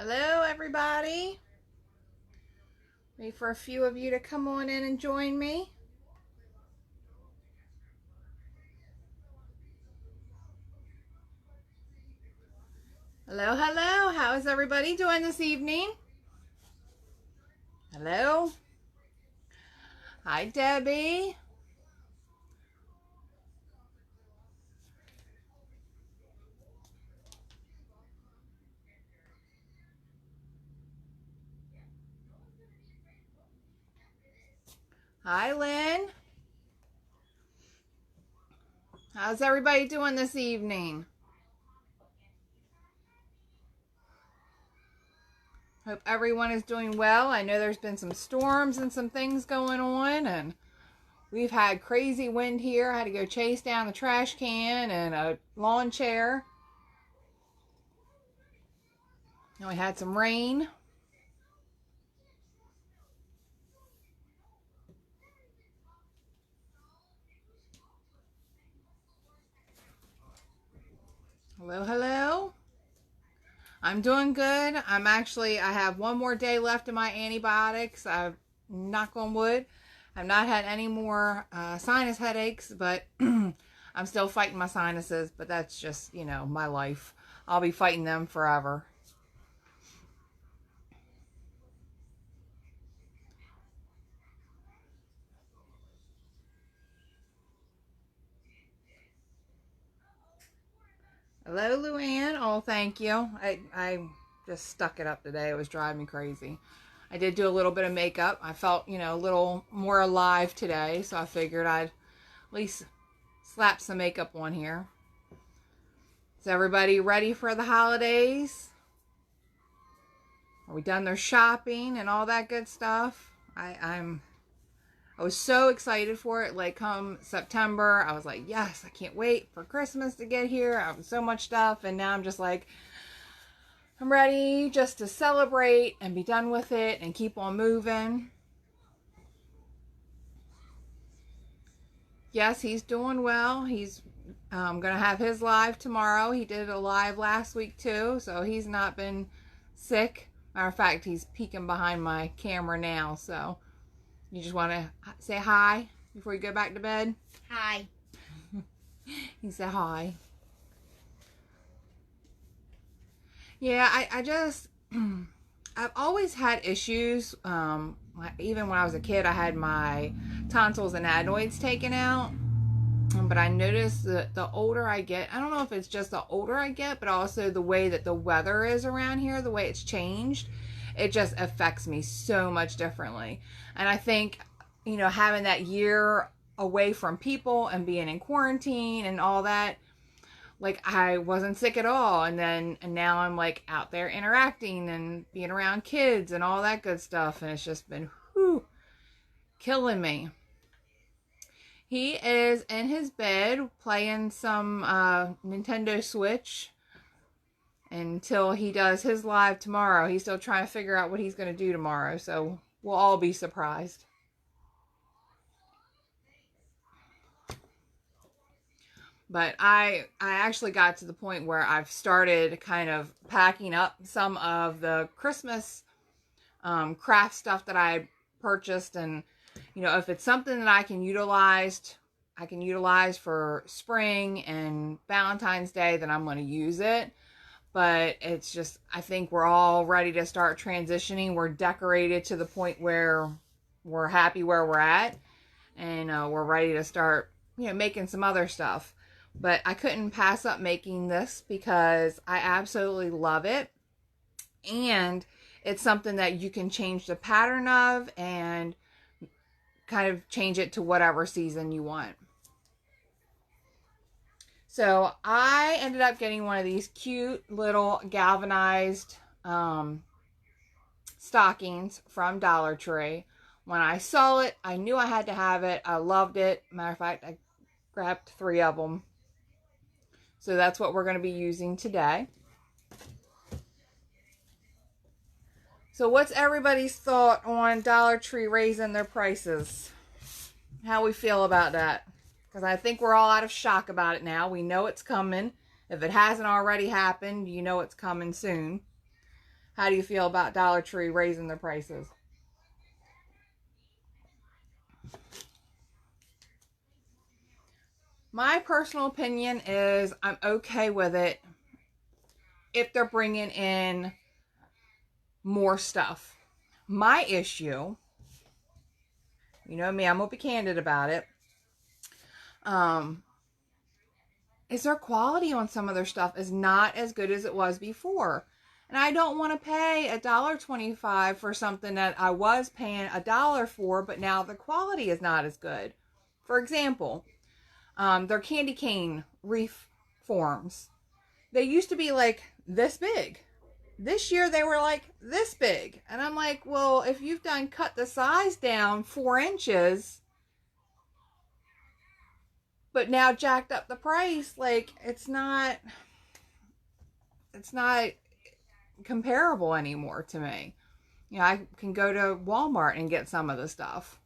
Hello, everybody. Wait for a few of you to come on in and join me. Hello, hello. How is everybody doing this evening? Hello. Hi, Debbie. Hi, Lynn. How's everybody doing this evening? Hope everyone is doing well. I know there's been some storms and some things going on, and we've had crazy wind here. I had to go chase down a trash can and a lawn chair. And we had some rain. Hello, hello. I'm doing good. I have one more day left of my antibiotics. I've, knock on wood, I've not had any more sinus headaches, but I'm still fighting my sinuses, but that's just, my life. I'll be fighting them forever. Hello, Luann. Oh, thank you. I just stuck it up today. It was driving me crazy. I did do a little bit of makeup. I felt, a little more alive today, so I figured I'd at least slap some makeup on here. Is everybody ready for the holidays? Are we done their shopping and all that good stuff? I was so excited for it. Like come September, I was like, yes, I can't wait for Christmas to get here. I have so much stuff, and now I'm just like, I'm ready just to celebrate and be done with it and keep on moving. Yes, he's doing well. He's going to have his live tomorrow. He did a live last week too, so he's not been sick. Matter of fact, he's peeking behind my camera now, so you just want to say hi before you go back to bed? Hi. He said hi. Yeah, I just, I've always had issues. Even when I was a kid, I had my tonsils and adenoids taken out. But I noticed that the older I get, I don't know if it's just the older I get, but also the way that the weather is around here, the way it's changed, it just affects me so much differently. And I think, having that year away from people and being in quarantine and all that, like I wasn't sick at all. And now I'm like out there interacting and being around kids and all that good stuff. And it's just been, killing me. He is in his bed playing some Nintendo Switch until he does his live tomorrow. He's still trying to figure out what he's going to do tomorrow, so we'll all be surprised. But I actually got to the point where I've started kind of packing up some of the Christmas craft stuff that I purchased, and if it's something that I can utilize for spring and Valentine's Day, then I'm going to use it. But it's just, I think we're all ready to start transitioning. We're decorated to the point where we're happy where we're at, and we're ready to start, making some other stuff. But I couldn't pass up making this because I absolutely love it. And it's something that you can change the pattern of and kind of change it to whatever season you want. So I ended up getting one of these cute little galvanized stockings from Dollar Tree. When I saw it, I knew I had to have it. I loved it. Matter of fact, I grabbed 3 of them. So that's what we're going to be using today. So what's everybody's thought on Dollar Tree raising their prices? How we feel about that? Because I think we're all out of shock about it now. We know it's coming. If it hasn't already happened, you know it's coming soon. How do you feel about Dollar Tree raising their prices? My personal opinion is I'm okay with it if they're bringing in more stuff. My issue, you know me, I'm gonna be candid about it, is their quality on some of their stuff is not as good as it was before. And I don't want to pay $1.25 for something that I was paying $1 for, but now the quality is not as good. For example, their candy cane reef forms. They used to be like this big. This year they were like this big. And I'm like, well, if you've done cut the size down 4 inches, but now jacked up the price, like it's not comparable anymore to me. You know, I can go to Walmart and get some of the stuff.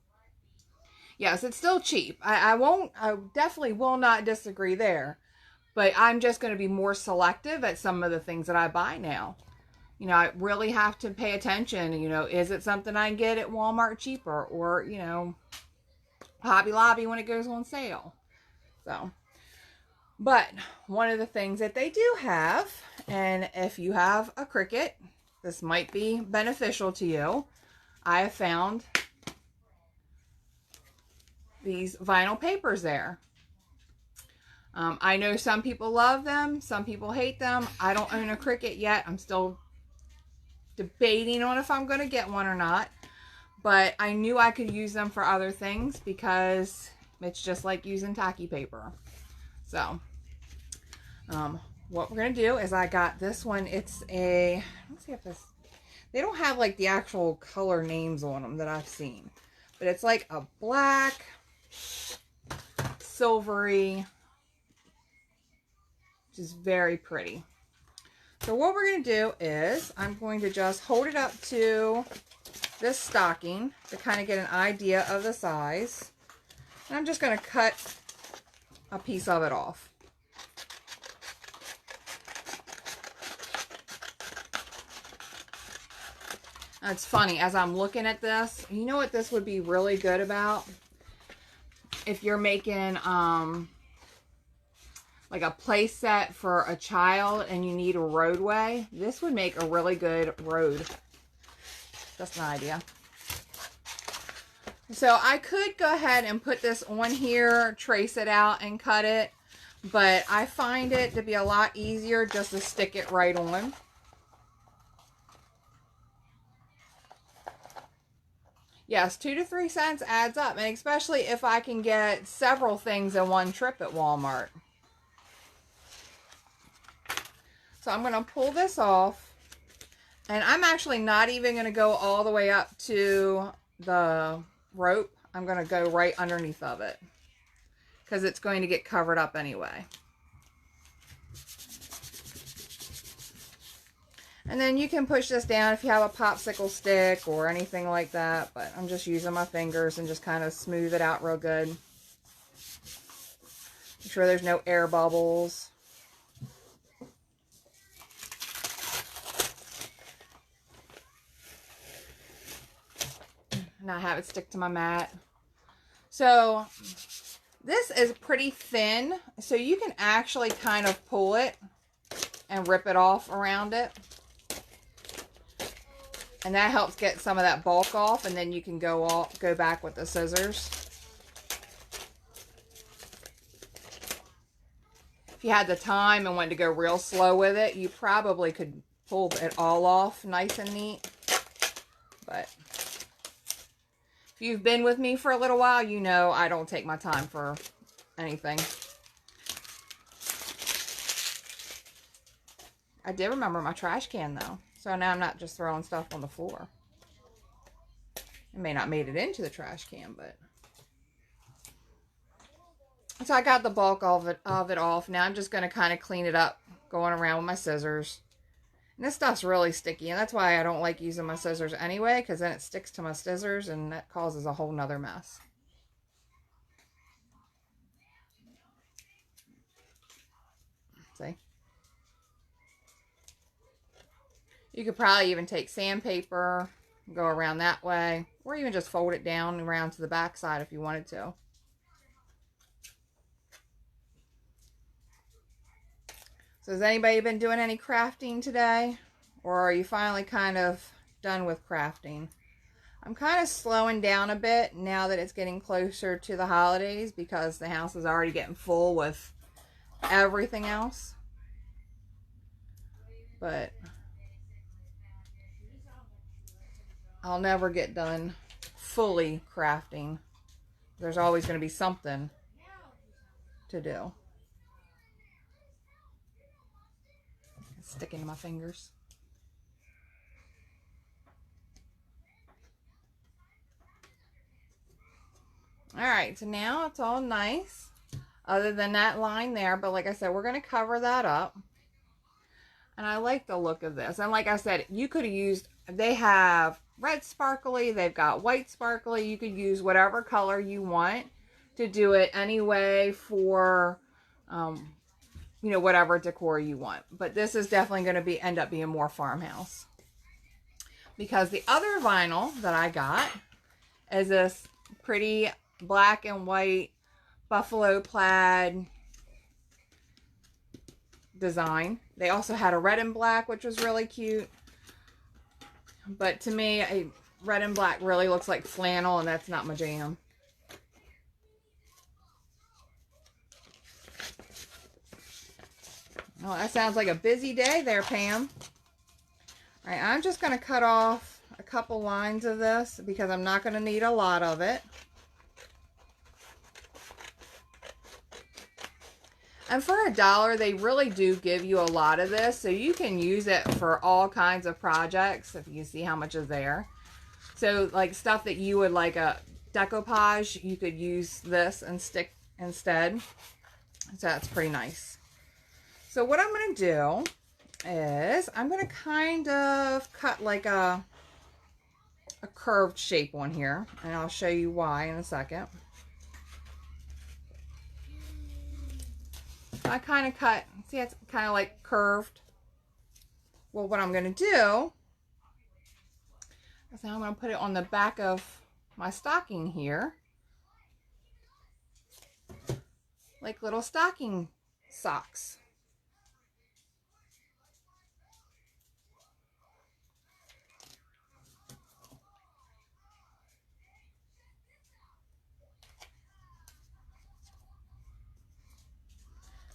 Yes, it's still cheap. I definitely will not disagree there. But I'm just going to be more selective at some of the things that I buy now. You know, I really have to pay attention. You know, is it something I can get at Walmart cheaper, or, you know, Hobby Lobby when it goes on sale? So, but one of the things that they do have, and if you have a Cricut, this might be beneficial to you. I have found these vinyl papers there. I know some people love them, some people hate them. I don't own a Cricut yet. I'm still debating on if I'm going to get one or not. But I knew I could use them for other things because it's just like using tacky paper. So, what we're going to do is I got this one. It's a, let's see if this, they don't have like the actual color names on them that I've seen. But it's like a black, silvery, which is very pretty. So what we're going to do is I'm going to just hold it up to this stocking to kind of get an idea of the size. And I'm just going to cut a piece of it off. Now it's funny, as I'm looking at this, you know what this would be really good about? If you're making like a play set for a child and you need a roadway, this would make a really good road. That's an idea. So I could go ahead and put this on here, trace it out and cut it, but I find it to be a lot easier just to stick it right on. Yes, 2 to 3 cents adds up, and especially if I can get several things in one trip at Walmart. So I'm going to pull this off, and I'm actually not even going to go all the way up to the rope. I'm going to go right underneath of it because it's going to get covered up anyway. And then you can push this down if you have a popsicle stick or anything like that, but I'm just using my fingers and just kind of smooth it out real good. Make sure there's no air bubbles. Not have it stick to my mat. So this is pretty thin, so you can actually kind of pull it and rip it off around it. And that helps get some of that bulk off, and then you can go back with the scissors. If you had the time and wanted to go real slow with it, you probably could pull it all off nice and neat. But if you've been with me for a little while, you know I don't take my time for anything. I did remember my trash can though. So now I'm not just throwing stuff on the floor. It may not made it into the trash can, but. So I got the bulk of it off. Now I'm just going to kind of clean it up, going around with my scissors. And this stuff's really sticky, and that's why I don't like using my scissors anyway, because then it sticks to my scissors, and that causes a whole nother mess. See? You could probably even take sandpaper, go around that way, or even just fold it down around to the back side if you wanted to. So has anybody been doing any crafting today? Or are you finally kind of done with crafting? I'm kind of slowing down a bit now that it's getting closer to the holidays because the house is already getting full with everything else. But I'll never get done fully crafting. There's always going to be something to do. It's sticking to my fingers. Alright, so now it's all nice. Other than that line there. But like I said, we're going to cover that up. And I like the look of this. And like I said, you could have used, they have red sparkly, they've got white sparkly. You could use whatever color you want to do it anyway for, you know, whatever decor you want. But this is definitely going to end up being more farmhouse. Because the other vinyl that I got is this pretty black and white buffalo plaid design. They also had a red and black, which was really cute. But to me, a red and black really looks like flannel, and that's not my jam. Oh, that sounds like a busy day there, Pam. All right, I'm just going to cut off a couple lines of this because I'm not going to need a lot of it. And for $1, they really do give you a lot of this, so you can use it for all kinds of projects, if you see how much is there. So, like stuff that you would like a decoupage, you could use this and stick instead. So that's pretty nice. So what I'm going to do is, I'm going to kind of cut like a curved shape on here, and I'll show you why in a second. I kind of cut, see, it's kind of like curved. Well, what I'm going to do is now I'm going to put it on the back of my stocking here. Like little stocking socks.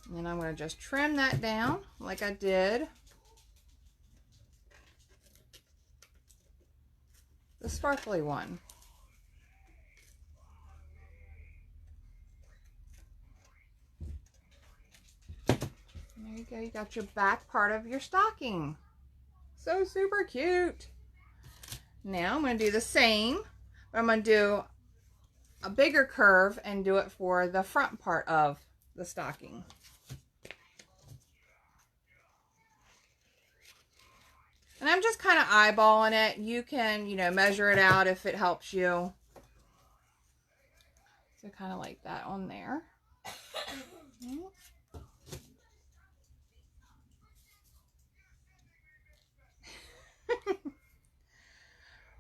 And then I'm going to just trim that down like I did the sparkly one. And there you go. You got your back part of your stocking. So super cute. Now I'm going to do the same, but I'm going to do a bigger curve and do it for the front part of the stocking. And I'm just kind of eyeballing it. You can, you know, measure it out if it helps you. So kind of like that on there.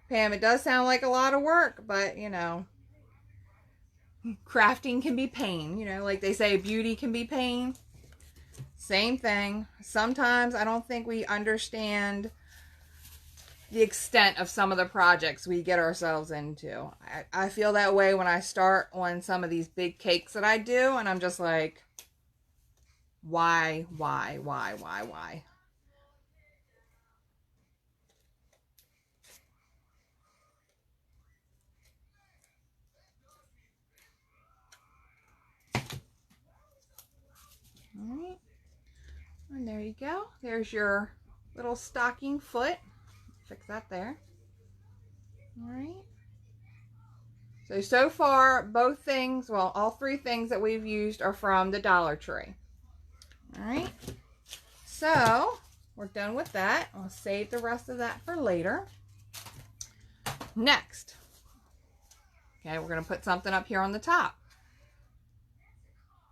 Pam, it does sound like a lot of work, but, you know, crafting can be pain. You know, like they say, beauty can be pain. Same thing. Sometimes I don't think we understand the extent of some of the projects we get ourselves into. I feel that way when I start on some of these big cakes that I do, and I'm just like, why? All right. And there you go. There's your little stocking foot. Fix that there. All right. So far, both things, well, all three things that we've used are from the Dollar Tree. All right. So, we're done with that. I'll save the rest of that for later. Next. Okay, we're going to put something up here on the top.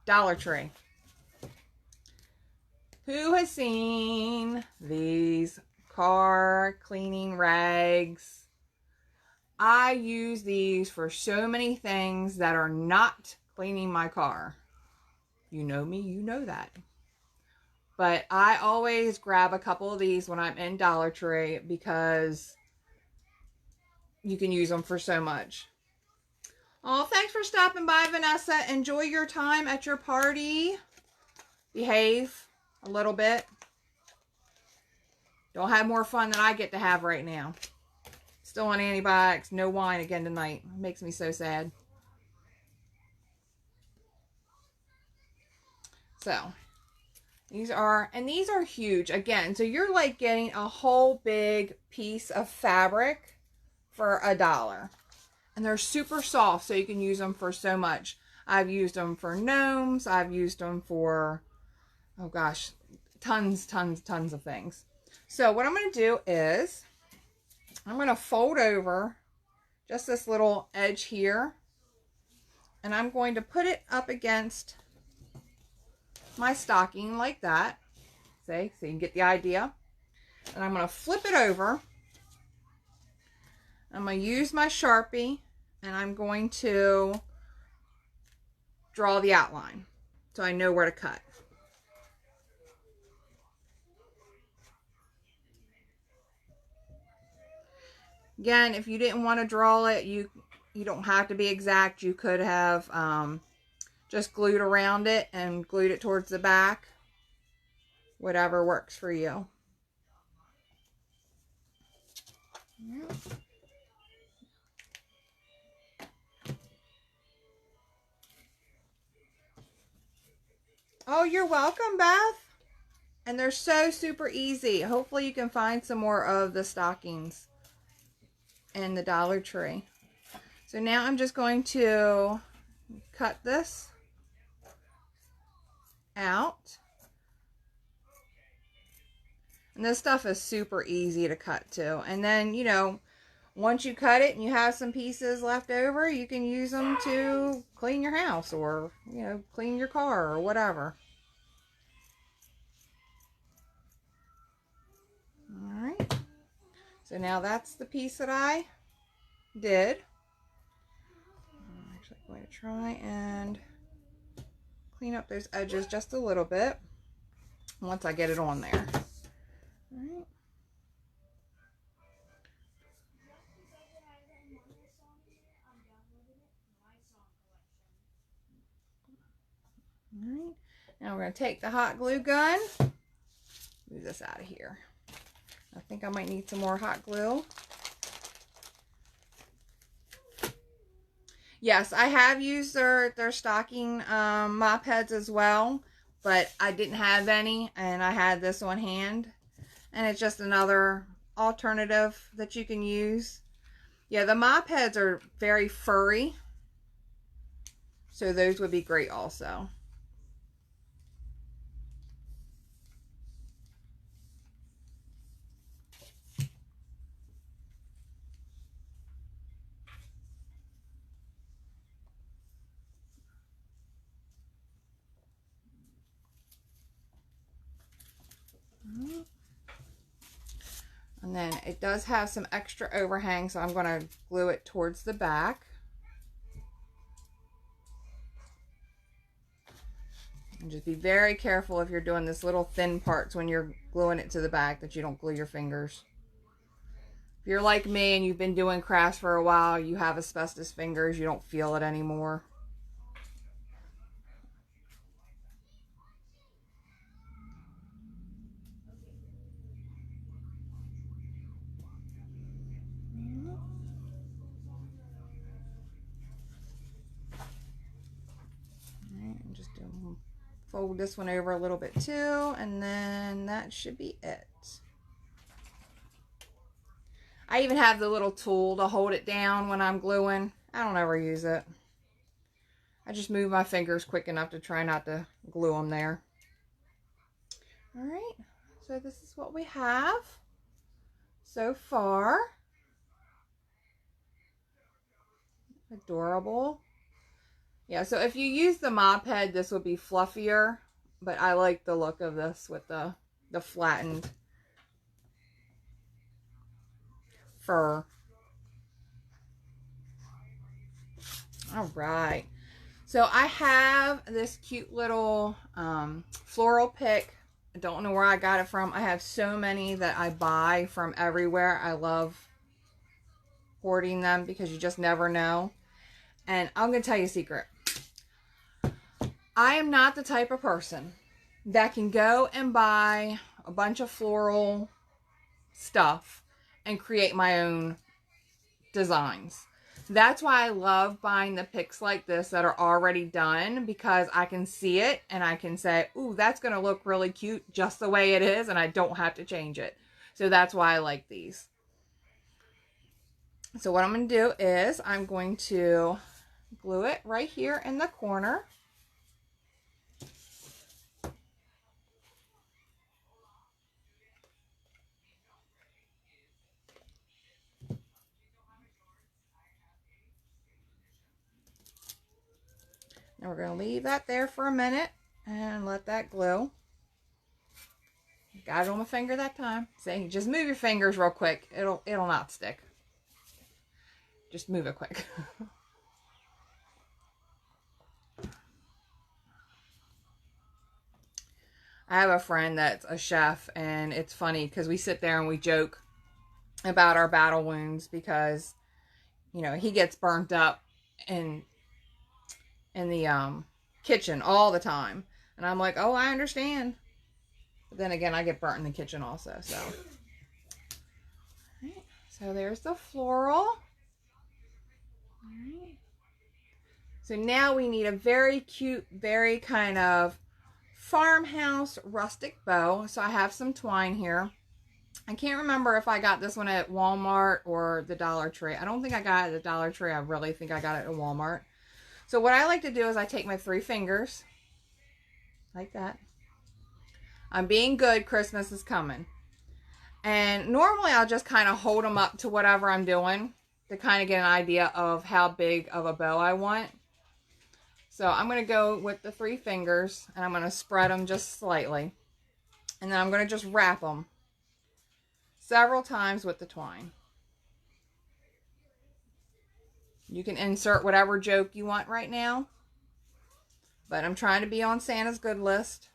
Dollar Tree. Who has seen these car, cleaning rags. I use these for so many things that are not cleaning my car. You know me, you know that. But I always grab a couple of these when I'm in Dollar Tree because you can use them for so much. Oh, thanks for stopping by, Vanessa. Enjoy your time at your party. Behave a little bit. Don't have more fun than I get to have right now. Still on antibiotics. No wine again tonight. It makes me so sad. So, these are huge. Again, so you're like getting a whole big piece of fabric for $1. And they're super soft, so you can use them for so much. I've used them for gnomes. I've used them for, oh gosh, tons of things. So what I'm going to do is I'm going to fold over just this little edge here, and I'm going to put it up against my stocking like that. See, so you can get the idea. And I'm going to flip it over. I'm going to use my Sharpie, and I'm going to draw the outline so I know where to cut. Again, if you didn't want to draw it, you don't have to be exact. You could have just glued around it and glued it towards the back. Whatever works for you. Yeah. Oh, you're welcome, Beth. And they're so super easy. Hopefully you can find some more of the stockings in the Dollar Tree. So now I'm just going to cut this out. And this stuff is super easy to cut too. And then, you know, once you cut it and you have some pieces left over, you can use them to clean your house or, you know, clean your car or whatever. All right. So now that's the piece that I did. I'm actually going to try and clean up those edges just a little bit once I get it on there. All right. All right. Now we're going to take the hot glue gun. Move this out of here. I think I might need some more hot glue. Yes, I have used their stocking mop heads as well, but I didn't have any, and I had this on hand. And it's just another alternative that you can use. Yeah, the mop heads are very furry, so those would be great also. And then it does have some extra overhang, so I'm going to glue it towards the back. And just be very careful if you're doing this little thin parts when you're gluing it to the back that you don't glue your fingers. If you're like me and you've been doing crafts for a while, you have asbestos fingers, you don't feel it anymore. And just fold this one over a little bit too, and then that should be it. I even have the little tool to hold it down when I'm gluing. I don't ever use it. I just move my fingers quick enough to try not to glue them there. All right, so this is what we have so far. Adorable. Yeah, so if you use the mop head, this would be fluffier, but I like the look of this with the flattened fur. All right. So I have this cute little floral pick. I don't know where I got it from. I have so many that I buy from everywhere. I love hoarding them because you just never know. And I'm going to tell you a secret. I am not the type of person that can go and buy a bunch of floral stuff and create my own designs. That's why I love buying the picks like this that are already done, because I can see it and I can say, ooh, that's going to look really cute just the way it is, and I don't have to change it. So that's why I like these. So what I'm going to do is I'm going to glue it right here in the corner. Now we're going to leave that there for a minute and let that glue. Got it on my finger that time. See, just move your fingers real quick. It'll not stick. Just move it quick. I have a friend that's a chef, and it's funny because we sit there and we joke about our battle wounds because, you know, he gets burnt up in the kitchen all the time. And I'm like, oh, I understand. But then again, I get burnt in the kitchen also, so. Right. So there's the floral. All right. So now we need a very cute, very kind of farmhouse rustic bow. So I have some twine here. I can't remember if I got this one at Walmart or the Dollar Tree. I don't think I got it at the Dollar Tree. I really think I got it at Walmart. So what I like to do is I take my 3 fingers, like that. I'm being good, Christmas is coming. And normally I'll just kind of hold them up to whatever I'm doing to kind of get an idea of how big of a bow I want. So I'm going to go with the 3 fingers, and I'm going to spread them just slightly. And then I'm going to just wrap them several times with the twine. You can insert whatever joke you want right now, but I'm trying to be on Santa's good list.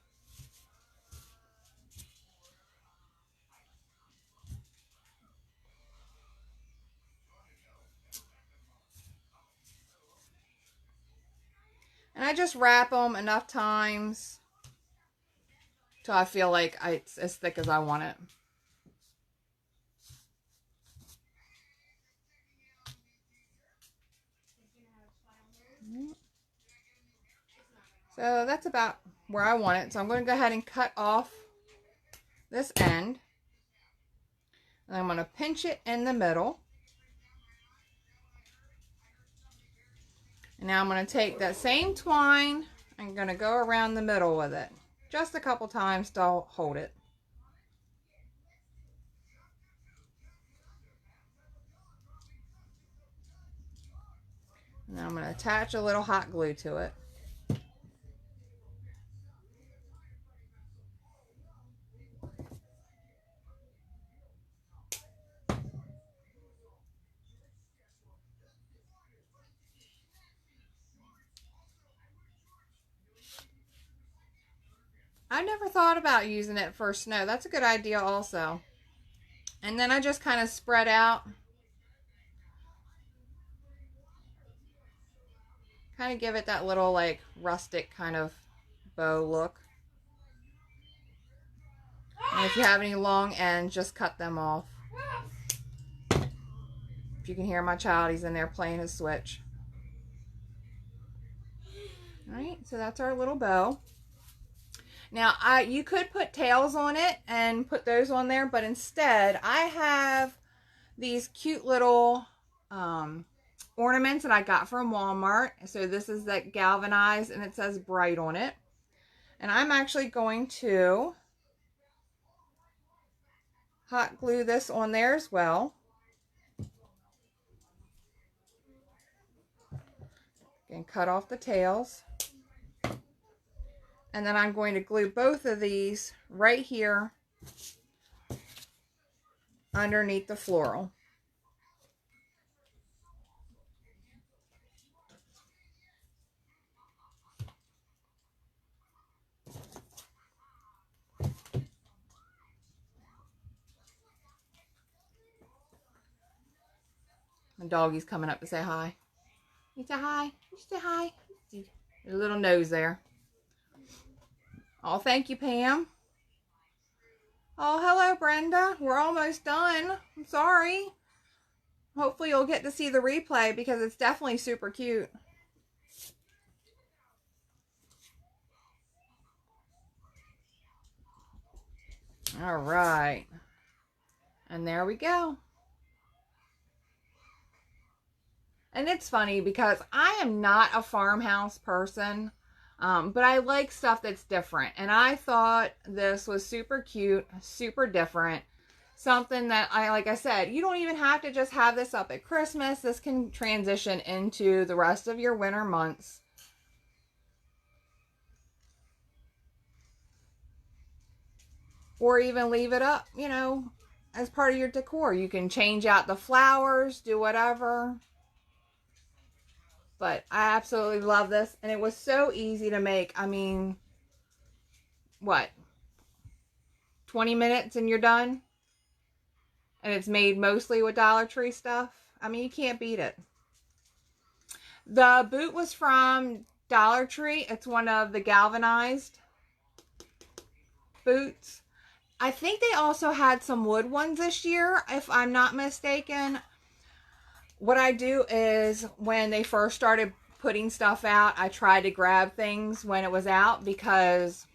And I just wrap them enough times till I feel like it's as thick as I want it. So that's about where I want it. So I'm going to go ahead and cut off this end. And I'm going to pinch it in the middle. And now I'm going to take that same twine. I'm going to go around the middle with it. Just a couple times to hold it. And I'm going to attach a little hot glue to it. I never thought about using it for snow. That's a good idea also. And then I just kind of spread out. Kind of give it that little like rustic kind of bow look. And if you have any long ends, just cut them off. If you can hear my child, he's in there playing his Switch. Alright, so that's our little bow. Now, you could put tails on it and put those on there, but instead, I have these cute little ornaments that I got from Walmart. So this is that galvanized, and it says bright on it. And I'm actually going to hot glue this on there as well. And cut off the tails. And then I'm going to glue both of these right here underneath the floral. The doggy's coming up to say hi. You say hi. You say hi. Your little nose there. Oh, thank you, Pam. Oh, hello, Brenda. We're almost done. I'm sorry. Hopefully you'll get to see the replay because it's definitely super cute. All right. And there we go. And it's funny because I am not a farmhouse person, but I like stuff that's different. And I thought this was super cute, super different. Something that like I said, you don't even have to just have this up at Christmas. This can transition into the rest of your winter months. Or even leave it up, you know, as part of your decor. You can change out the flowers, do whatever. But I absolutely love this. And it was so easy to make. I mean, what? 20 minutes and you're done? And it's made mostly with Dollar Tree stuff. I mean, you can't beat it. The boot was from Dollar Tree. It's one of the galvanized boots. I think they also had some wood ones this year, if I'm not mistaken. What I do is when they first started putting stuff out, I try to grab things when it was out because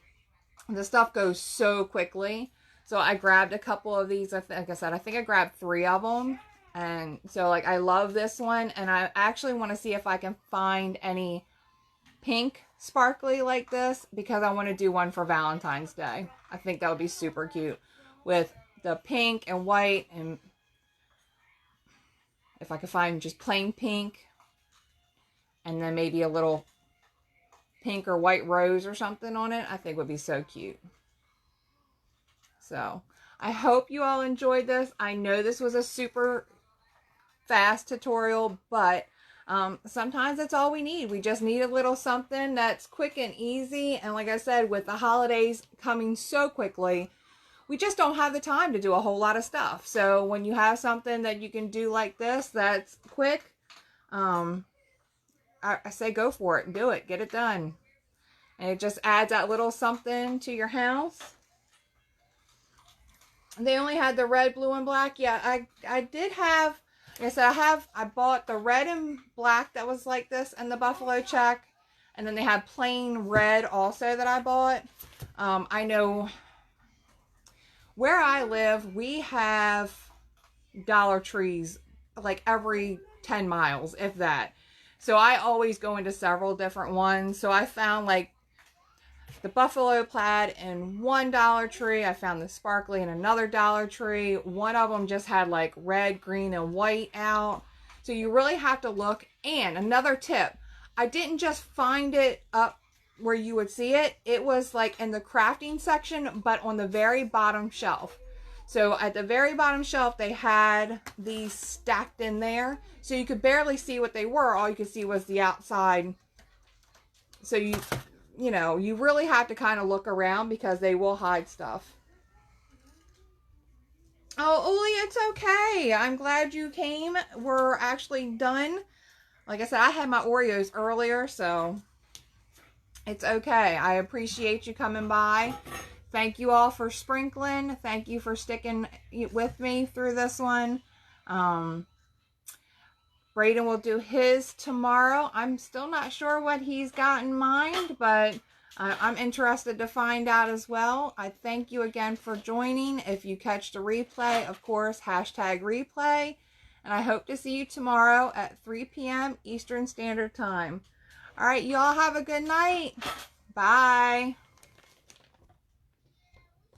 the stuff goes so quickly. So I grabbed a couple of these. Like I said, I think I grabbed 3 of them. And so like I love this one. And I actually want to see if I can find any pink sparkly like this because I want to do one for Valentine's Day. I think that would be super cute with the pink and white, and if I could find just plain pink and then maybe a little pink or white rose or something on it, I think would be so cute. So I hope you all enjoyed this. I know this was a super fast tutorial, but sometimes that's all we need. We just need a little something that's quick and easy. And like I said, with the holidays coming so quickly, we just don't have the time to do a whole lot of stuff. So when you have something that you can do like this, that's quick, I say go for it and do it. Get it done. And it just adds that little something to your house. They only had the red, blue, and black. Yeah, I did have, like I said, I bought the red and black that was like this and the buffalo check. And then they had plain red also that I bought. I know where I live, we have Dollar Trees like every 10 miles, if that. So I always go into several different ones. So I found like the buffalo plaid in one Dollar Tree. I found the sparkly in another Dollar Tree. One of them just had like red, green, and white out. So you really have to look. And another tip, I didn't just find it up where you would see it. It was like in the crafting section, but on the very bottom shelf. So at the very bottom shelf, they had these stacked in there. So you could barely see what they were. All you could see was the outside. So you know, you really have to kind of look around because they will hide stuff. Oh, Uli, it's okay. I'm glad you came. We're actually done. Like I said, I had my Oreos earlier, so it's okay. I appreciate you coming by. Thank you all for sprinkling. Thank you for sticking with me through this one. Braden will do his tomorrow. I'm still not sure what he's got in mind, but I'm interested to find out as well. I thank you again for joining. If you catch the replay, of course, #replay. And I hope to see you tomorrow at 3 p.m. Eastern Standard Time. All right, you all have a good night. Bye.